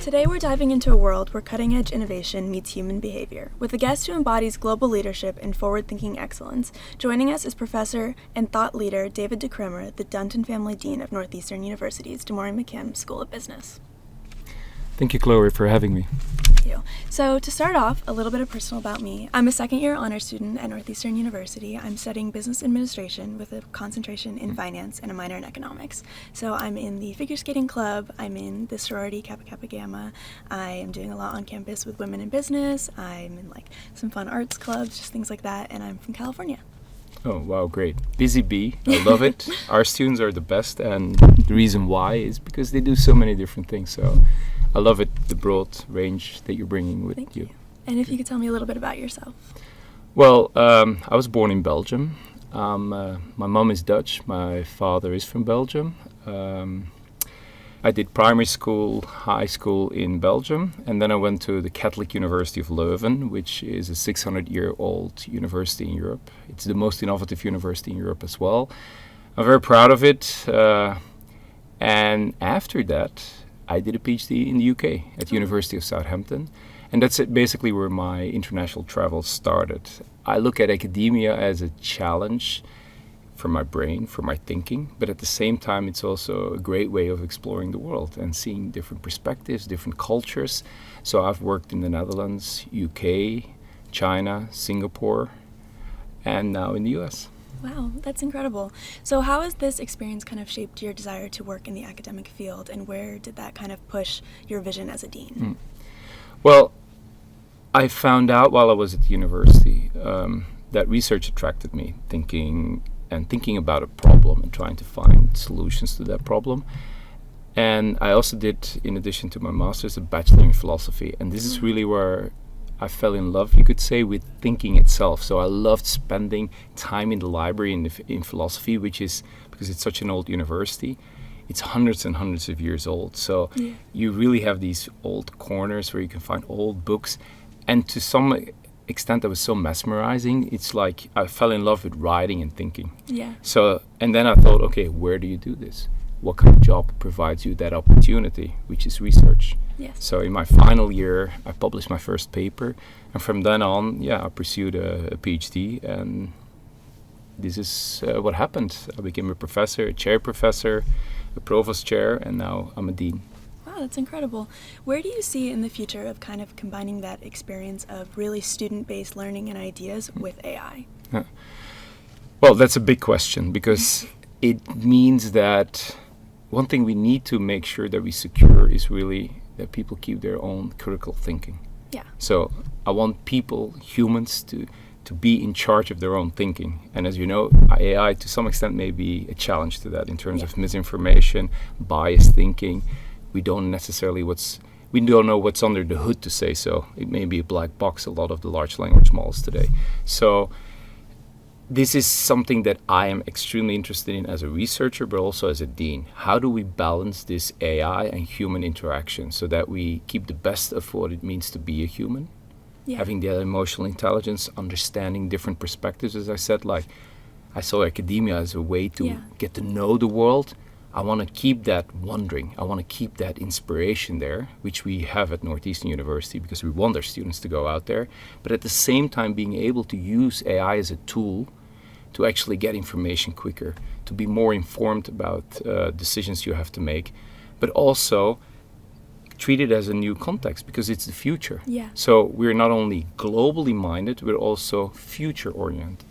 Today we're diving into a world where cutting-edge innovation meets human behavior, with a guest who embodies global leadership and forward-thinking excellence. Joining us is professor and thought leader David De Cremer, the Dunton Family Dean of Northeastern University's DeMaury McKim School of Business. Thank you, Chloe, for having me. Thank you. So to start off, a little bit of personal about me. I'm a second-year honors student at Northeastern University. I'm studying business administration with a concentration in finance and a minor in economics. So I'm in the figure skating club. I'm in the sorority Kappa Kappa Gamma. I am doing a lot on campus with women in business. I'm in some fun arts clubs, just things like that. And I'm from California. Oh, wow, great. Busy bee. I love it. Our students are the best, and the reason why is because they do so many different things. So I love it, the broad range that you're bringing with Thank you. And if you could tell me a little bit about yourself. Well, I was born in Belgium. My mom is Dutch. My father is from Belgium. I did primary school, high school in Belgium, and then I went to the Catholic University of Leuven, which is a 600-year-old university in Europe. It's the most innovative university in Europe as well. I'm very proud of it. And after that, I did a PhD in the UK at the University of Southampton. And that's basically where my international travel started. I look at academia as a challenge for my brain, for my thinking, but at the same time it's also a great way of exploring the world and seeing different perspectives, different cultures. So I've worked in the Netherlands, UK, China, Singapore, and now in the US. Wow, that's incredible. So how has this experience kind of shaped your desire to work in the academic field, and where did that kind of push your vision as a dean? Well, I found out while I was at the university that research attracted me, thinking about a problem and trying to find solutions to that problem. And I also did, in addition to my master's, a bachelor in philosophy. And this is really where I fell in love, you could say, with thinking itself. So I loved spending time in the library in philosophy, which is, because it's such an old university, it's hundreds and hundreds of years old. So you really have these old corners where you can find old books. And to some extent that was so mesmerizing. It's like I fell in love with writing and thinking. Yeah. So, and then I thought, okay, where do you do this? What kind of job provides you that opportunity, which is research? Yes. So in my final year, I published my first paper, and from then on, I pursued a PhD, and this is what happened. I became a professor, a chair professor, a provost chair, and now I'm a dean. Wow, that's incredible. Where do you see in the future of kind of combining that experience of really student-based learning and ideas with AI? Well, that's a big question, because it means that one thing we need to make sure that we secure is really that people keep their own critical thinking. Yeah. So I want people, humans, to be in charge of their own thinking. And as you know, AI to some extent may be a challenge to that in terms of misinformation, biased thinking. We don't know what's under the hood, to say so. It may be a black box, a lot of the large language models today. So this is something that I am extremely interested in as a researcher, but also as a dean. How do we balance this AI and human interaction so that we keep the best of what it means to be a human? Yeah. Having the emotional intelligence, understanding different perspectives, as I said, like I saw academia as a way to get to know the world. I want to keep that wondering. I want to keep that inspiration there, which we have at Northeastern University because we want our students to go out there. But at the same time, being able to use AI as a tool to actually get information quicker, to be more informed about decisions you have to make, but also treat it as a new context because it's the future. Yeah. So we're not only globally minded, we're also future oriented.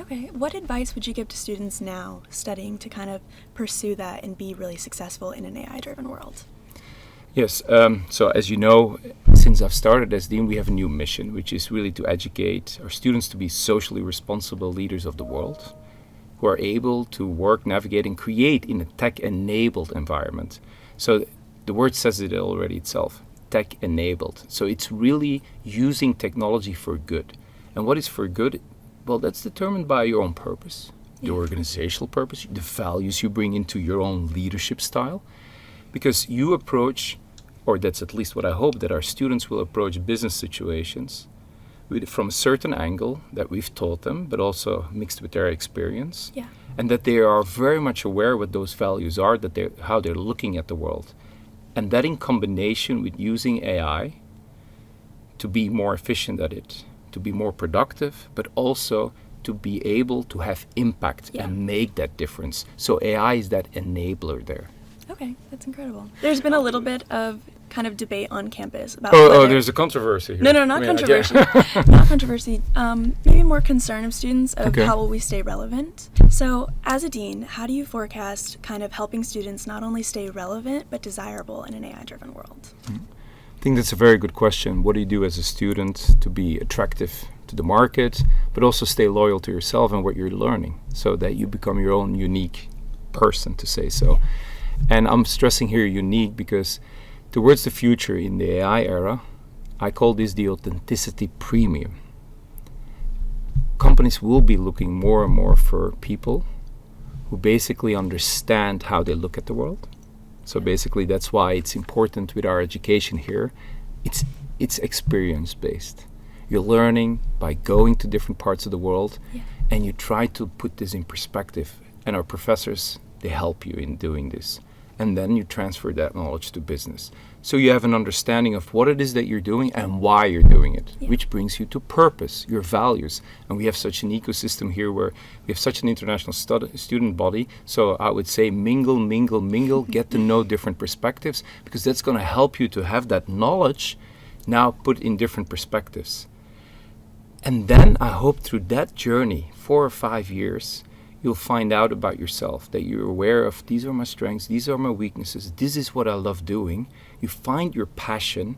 Okay, what advice would you give to students now studying to kind of pursue that and be really successful in an AI-driven world? Yes, so as you know, since I've started as dean, we have a new mission, which is really to educate our students to be socially responsible leaders of the world, who are able to work, navigate, and create in a tech-enabled environment. So the word says it already itself, tech-enabled. So it's really using technology for good. And what is for good? Well, that's determined by your own purpose, the organizational purpose, the values you bring into your own leadership style. Because you approach, or that's at least what I hope, that our students will approach business situations from a certain angle that we've taught them, but also mixed with their experience. Yeah. And that they are very much aware what those values are, how they're looking at the world. And that in combination with using AI to be more efficient at it, to be more productive, but also to be able to have impact and make that difference. So AI is that enabler there. Okay, that's incredible. There's been a little bit of kind of debate on campus about there's a controversy here. No, not controversy. Not controversy. Maybe more concern of students of how will we stay relevant. So as a dean, how do you forecast kind of helping students not only stay relevant, but desirable in an AI-driven world? I think that's a very good question. What do you do as a student to be attractive to the market, but also stay loyal to yourself and what you're learning so that you become your own unique person, to say so. And I'm stressing here unique because towards the future in the AI era, I call this the authenticity premium. Companies will be looking more and more for people who basically understand how they look at the world. So basically that's why it's important with our education here. It's experience based. You're learning by going to different parts of the world and you try to put this in perspective. And our professors, they help you in doing this. And then you transfer that knowledge to business. So you have an understanding of what it is that you're doing and why you're doing it, which brings you to purpose, your values. And we have such an ecosystem here where we have such an international student body. So I would say mingle, get to know different perspectives, because that's going to help you to have that knowledge now put in different perspectives. And then I hope through that journey, 4 or 5 years, you'll find out about yourself, that you're aware of these are my strengths, these are my weaknesses, this is what I love doing. You find your passion,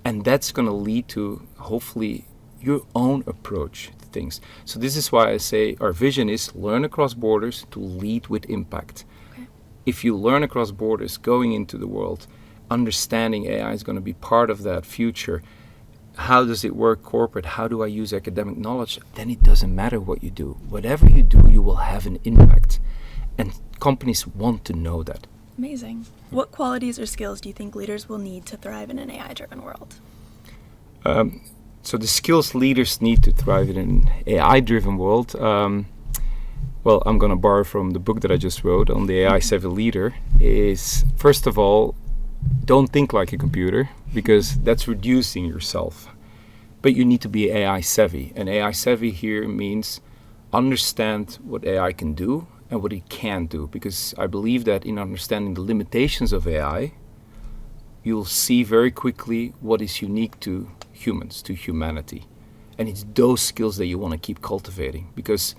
and that's going to lead to hopefully your own approach to things. So this is why I say our vision is learn across borders to lead with impact. Okay. If you learn across borders going into the world, understanding AI is going to be part of that future. How does it work corporate? How do I use academic knowledge? Then it doesn't matter what you do. Whatever you do, you will have an impact. And companies want to know that. Amazing. What qualities or skills do you think leaders will need to thrive in an AI-driven world? So the skills leaders need to thrive in an AI-driven world, well, I'm going to borrow from the book that I just wrote on the AI-savvy leader, is first of all, don't think like a computer, because that's reducing yourself. But you need to be AI savvy. And AI savvy here means understand what AI can do and what it can't do. Because I believe that in understanding the limitations of AI, you'll see very quickly what is unique to humans, to humanity. And it's those skills that you want to keep cultivating. Because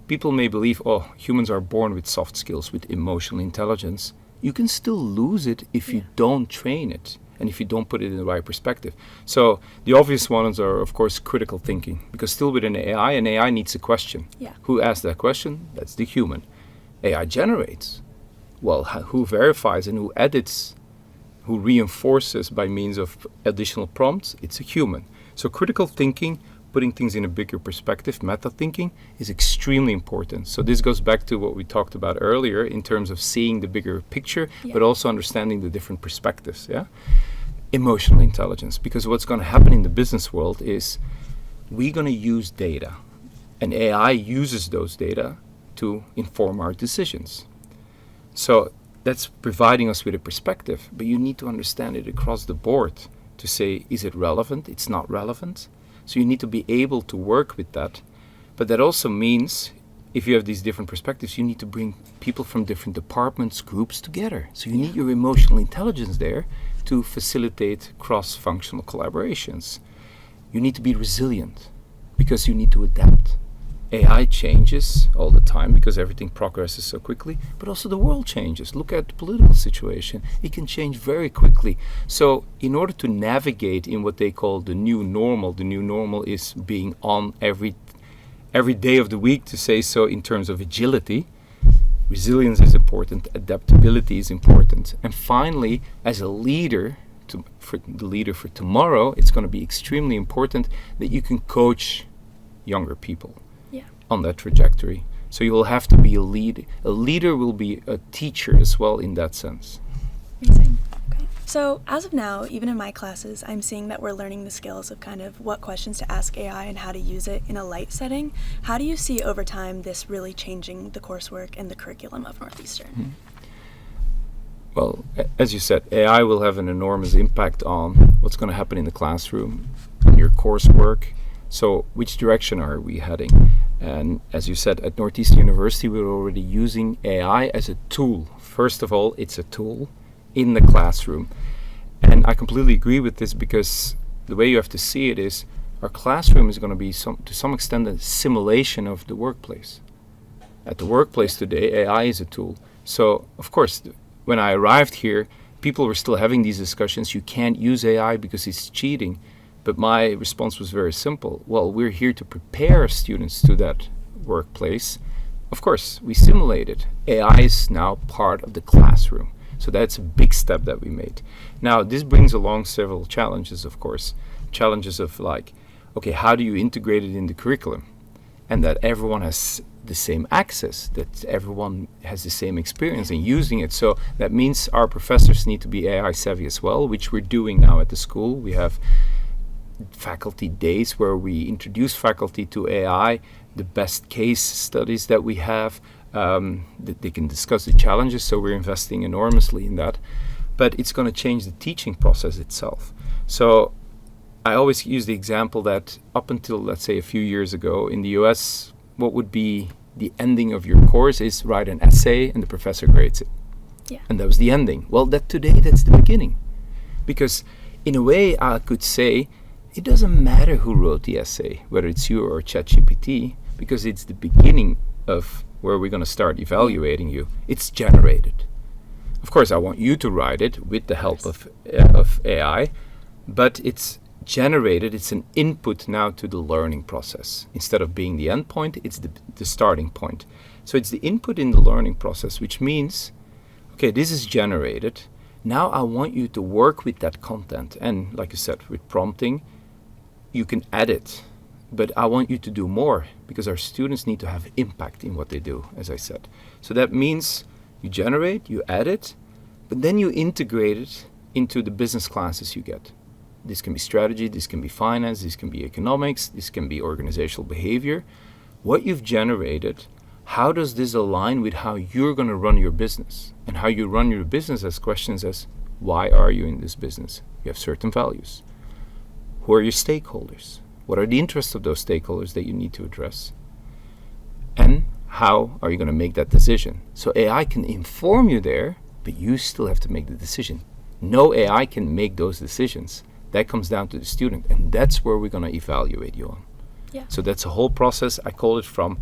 people may believe, oh, humans are born with soft skills, with emotional intelligence. You can still lose it if you don't train it and if you don't put it in the right perspective. So the obvious ones are, of course, critical thinking, because still within an AI needs a question. Who asked that question? That's the human. AI generates. Well, who verifies and who edits, who reinforces by means of additional prompts? It's a human. So critical thinking, putting things in a bigger perspective, meta thinking, is extremely important. So this goes back to what we talked about earlier in terms of seeing the bigger picture, but also understanding the different perspectives. Emotional intelligence, because what's going to happen in the business world is we're going to use data, and AI uses those data to inform our decisions. So that's providing us with a perspective, but you need to understand it across the board to say, is it relevant? It's not relevant. So you need to be able to work with that. But that also means, if you have these different perspectives, you need to bring people from different departments, groups together. So you need your emotional intelligence there to facilitate cross-functional collaborations. You need to be resilient because you need to adapt. AI changes all the time because everything progresses so quickly, but also the world changes. Look at the political situation. It can change very quickly. So in order to navigate in what they call the new normal is being on every day of the week, to say so, in terms of agility. Resilience is important, adaptability is important. And finally, as a leader, for the leader for tomorrow, it's going to be extremely important that you can coach younger people on that trajectory. So you will have to be a lead. A leader will be a teacher as well in that sense. Amazing. Okay. So as of now, even in my classes, I'm seeing that we're learning the skills of kind of what questions to ask AI and how to use it in a light setting. How do you see over time this really changing the coursework and the curriculum of Northeastern? Well, as you said, AI will have an enormous impact on what's going to happen in the classroom, in your coursework. So which direction are we heading? And as you said, at Northeastern University, we're already using AI as a tool. First of all, it's a tool in the classroom. And I completely agree with this, because the way you have to see it is our classroom is going to be to some extent a simulation of the workplace. At the workplace today, AI is a tool. So, of course, when I arrived here, people were still having these discussions. You can't use AI because it's cheating. But my response was very simple. Well, we're here to prepare students to that workplace. Of course, we simulate it. AI is now part of the classroom. So that's a big step that we made. Now, this brings along several challenges, of course. Challenges of like, okay, how do you integrate it in the curriculum? And that everyone has the same access, that everyone has the same experience in using it. So that means our professors need to be AI savvy as well, which we're doing now at the school. We have faculty days where we introduce faculty to AI, the best case studies that we have, that they can discuss the challenges. So we're investing enormously in that. But it's going to change the teaching process itself. So I always use the example that up until, let's say, a few years ago in the US, what would be the ending of your course is write an essay and the professor grades it. Yeah. And that was the ending. Well, today, that's the beginning. Because in a way, I could say, it doesn't matter who wrote the essay, whether it's you or ChatGPT, because it's the beginning of where we're going to start evaluating you. It's generated. Of course, I want you to write it with the help of AI, but it's generated, it's an input now to the learning process. Instead of being the end point, it's the starting point. So it's the input in the learning process, which means, okay, this is generated. Now I want you to work with that content. And like I said, with prompting, you can add it. But I want you to do more, because our students need to have impact in what they do, as I said. So that means you generate, you add it, but then you integrate it into the business classes you get. This can be strategy, this can be finance, this can be economics, this can be organizational behavior. What you've generated, how does this align with how you're going to run your business? And how you run your business has questions as, why are you in this business? You have certain values. Who are your stakeholders? What are the interests of those stakeholders that you need to address? And how are you going to make that decision? So AI can inform you there, but you still have to make the decision. No AI can make those decisions. That comes down to the student, and that's where we're going to evaluate you on. Yeah. So that's a whole process. I call it from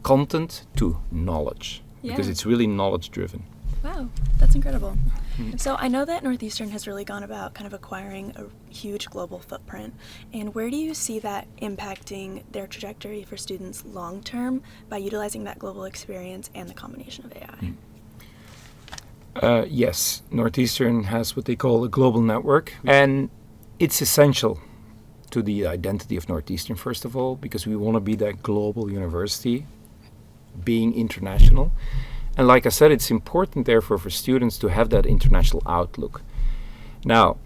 content to knowledge, because it's really knowledge driven. Wow, that's incredible. So I know that Northeastern has really gone about kind of acquiring a huge global footprint. And where do you see that impacting their trajectory for students long term by utilizing that global experience and the combination of AI? Yes, Northeastern has what they call a global network, and it's essential to the identity of Northeastern, first of all, because we want to be that global university, being international. And like I said, it's important, therefore, for students to have that international outlook. Now,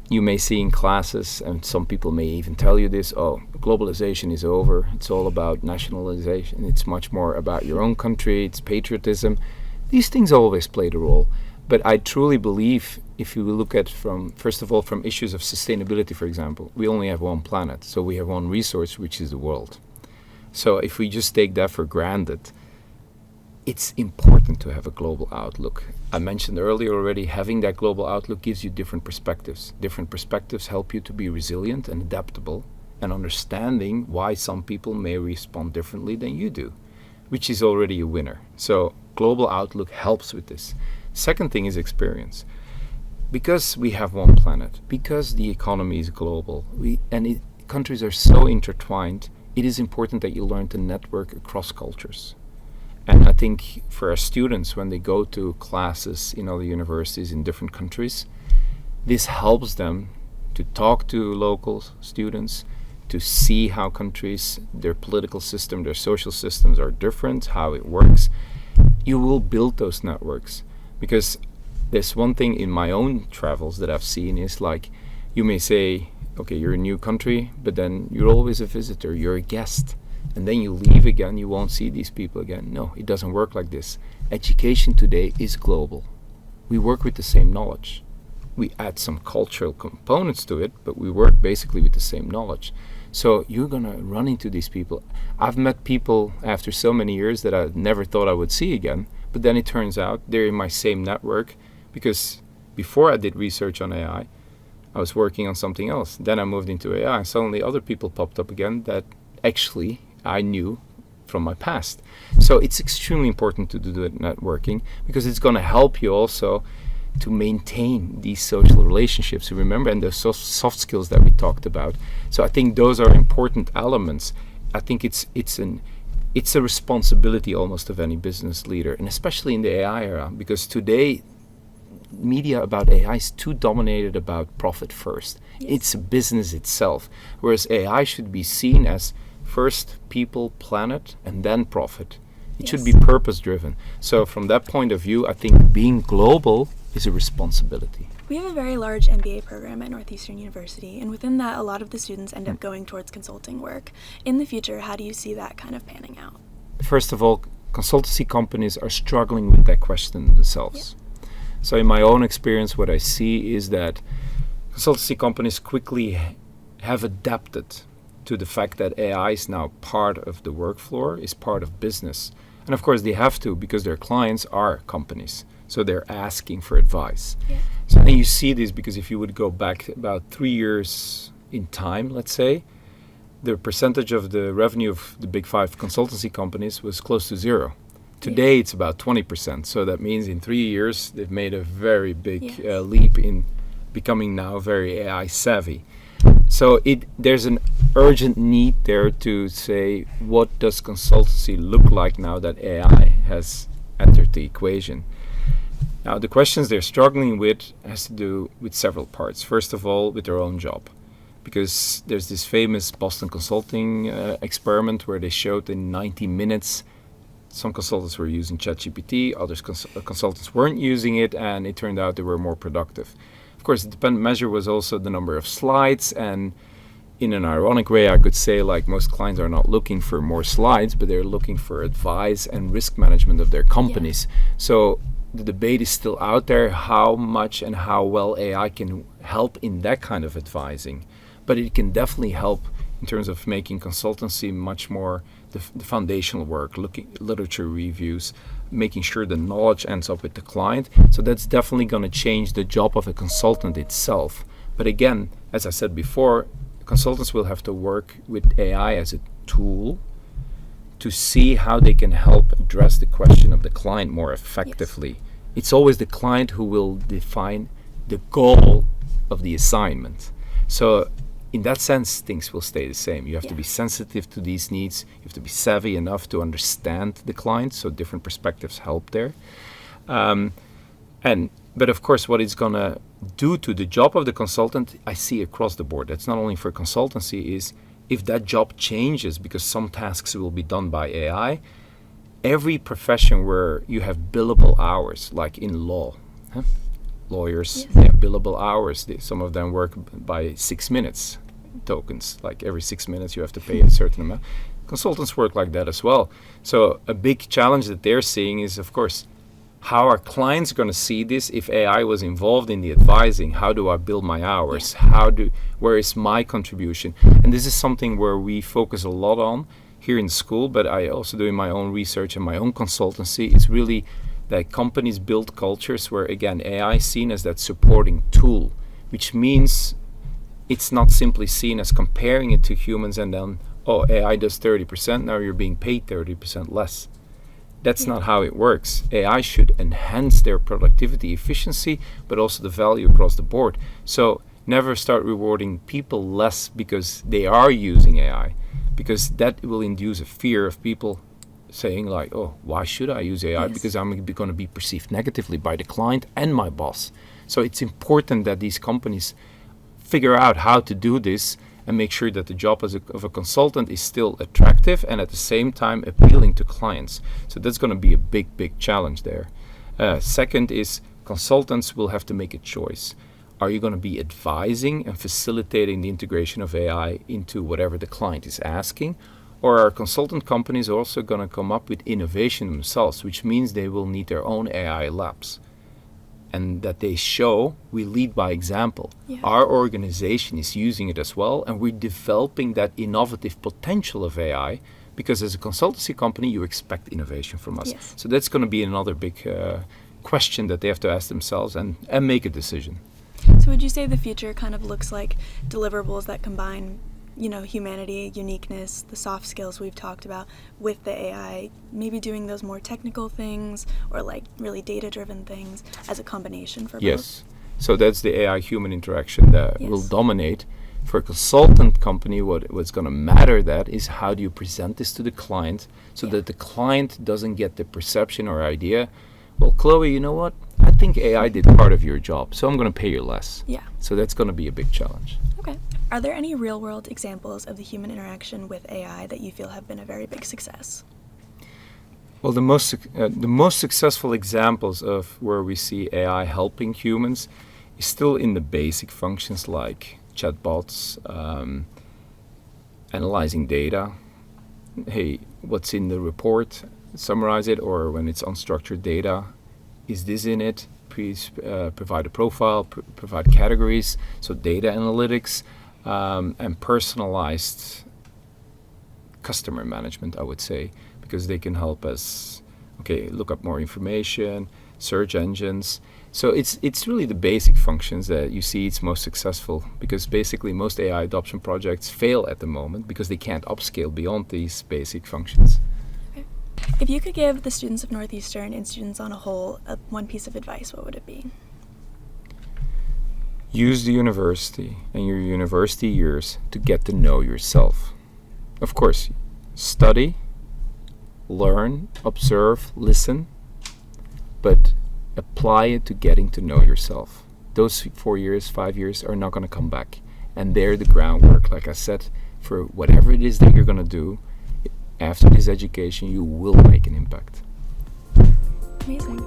you may see in classes, and some people may even tell you this, oh, globalization is over. It's all about nationalization. It's much more about your own country. It's patriotism. These things always played a role. But I truly believe, if you look at first of all, from issues of sustainability, for example, we only have one planet. So we have one resource, which is the world. So if we just take that for granted, it's important to have a global outlook. I mentioned earlier already, having that global outlook gives you different perspectives. Different perspectives help you to be resilient and adaptable, and understanding why some people may respond differently than you do, which is already a winner. So global outlook helps with this. Second thing is experience. Because we have one planet, because the economy is global, countries are so intertwined, it is important that you learn to network across cultures. And I think for our students, when they go to classes in other universities in different countries, this helps them to talk to local students, to see how countries, their political system, their social systems are different, how it works. You will build those networks. Because there's one thing in my own travels that I've seen is like, you may say, okay, you're a new country, but then you're always a visitor, you're a guest. And then you leave again, you won't see these people again. No, it doesn't work like this. Education today is global. we work with the same knowledge. We add some cultural components to it, but we work basically with the same knowledge. So you're going to run into these people. I've met people after so many years that I never thought I would see again, but then it turns out they're in my same network, because before I did research on AI, I was working on something else. Then I moved into AI, and suddenly other people popped up again that actually I knew from my past. So it's extremely important to do the networking, because it's going to help you also to maintain these social relationships, remember, and the soft skills that we talked about. So I think those are important elements. I think it's a responsibility almost of any business leader, and especially in the AI era, because today media about AI is too dominated about profit first. Yes. It's a business itself, whereas AI should be seen as first people, planet, and then profit. It should be purpose driven. So from that point of view, I think being global is a responsibility. We have a very large MBA program at Northeastern University, and within that, a lot of the students end up going towards consulting work. In the future, how do you see that kind of panning out? First of all, consultancy companies are struggling with that question themselves. Yeah. So in my own experience, what I see is that consultancy companies quickly have adapted to the fact that AI is now part of the workflow, is part of business. And of course they have to, because their clients are companies. So they're asking for advice. Yeah. So, and you see this because if you would go back about 3 years in time, let's say, the percentage of the revenue of the big 5 consultancy companies was close to zero. Today it's about 20%. So that means in 3 years they've made a very big leap in becoming now very AI savvy. So there's an urgent need there to say, what does consultancy look like now that AI has entered the equation? Now, the questions they're struggling with has to do with several parts. First of all, with their own job. Because there's this famous Boston Consulting experiment where they showed in 90 minutes, some consultants were using ChatGPT, others consultants weren't using it, and it turned out they were more productive. Of course, the dependent measure was also the number of slides, and in an ironic way, I could say, like, most clients are not looking for more slides, but they're looking for advice and risk management of their companies. Yeah. So the debate is still out there, how much and how well AI can help in that kind of advising. But it can definitely help in terms of making consultancy much more the foundational work, looking literature reviews, making sure the knowledge ends up with the client. So that's definitely going to change the job of a consultant itself. But again, as I said before, consultants will have to work with AI as a tool to see how they can help address the question of the client more effectively. Yes. It's always the client who will define the goal of the assignment. So in that sense, things will stay the same. You have to be sensitive to these needs. You have to be savvy enough to understand the client, so different perspectives help there. But of course, what it's going to do to the job of the consultant, I see across the board. That's not only for consultancy, is if that job changes because some tasks will be done by AI, every profession where you have billable hours, like in law, lawyers, they have billable hours. Some of them work by 6 minutes tokens, like every 6 minutes you have to pay a certain amount. Consultants work like that as well. So a big challenge that they're seeing is, of course, how are clients going to see this if AI was involved in the advising? How do I bill my hours? Where is my contribution? And this is something where we focus a lot on here in school, but I also do in my own research and my own consultancy. It's really that companies build cultures where, again, AI is seen as that supporting tool, which means it's not simply seen as comparing it to humans and then, oh, AI does 30%, now you're being paid 30% less. That's not how it works. AI should enhance their productivity, efficiency, but also the value across the board. So never start rewarding people less because they are using AI, because that will induce a fear of people saying like, oh, why should I use AI? Because I'm going to be perceived negatively by the client and my boss. So it's important that these companies figure out how to do this and make sure that the job of a consultant is still attractive and at the same time appealing to clients. So that's going to be a big challenge there. Second is consultants will have to make a choice. Are you going to be advising and facilitating the integration of AI into whatever the client is asking? Or are consultant companies also going to come up with innovation themselves, which means they will need their own AI labs? and that they show we lead by example. Yeah. Our organization is using it as well, and we're developing that innovative potential of AI, because as a consultancy company, you expect innovation from us. Yes. So that's going to be another big question that they have to ask themselves and make a decision. So would you say the future kind of looks like deliverables that combine, humanity, uniqueness, the soft skills we've talked about with the AI, maybe doing those more technical things or like really data-driven things as a combination for both? Yes. So that's the AI-human interaction that Yes. will dominate. For a consultant company, what's going to matter that is how do you present this to the client so that the client doesn't get the perception or idea, well, Chloe, you know what? I think AI did part of your job, so I'm going to pay you less. Yeah. So that's going to be a big challenge. Okay. Are there any real-world examples of the human interaction with AI that you feel have been a very big success? Well, the most successful examples of where we see AI helping humans is still in the basic functions like chatbots, analyzing data. Hey, what's in the report? Summarize it, or when it's unstructured data, is this in it? Please provide a profile, provide categories, so data analytics, and personalized customer management, I would say, because they can help us, look up more information, search engines. So it's really the basic functions that you see it's most successful, because basically most AI adoption projects fail at the moment because they can't upscale beyond these basic functions. If you could give the students of Northeastern and students on a whole one piece of advice, what would it be? Use the university and your university years to get to know yourself. Of course, study, learn, observe, listen, but apply it to getting to know yourself. Those 4 years, 5 years are not going to come back. And they're the groundwork, like I said, for whatever it is that you're going to do. After this education, you will make an impact. Amazing.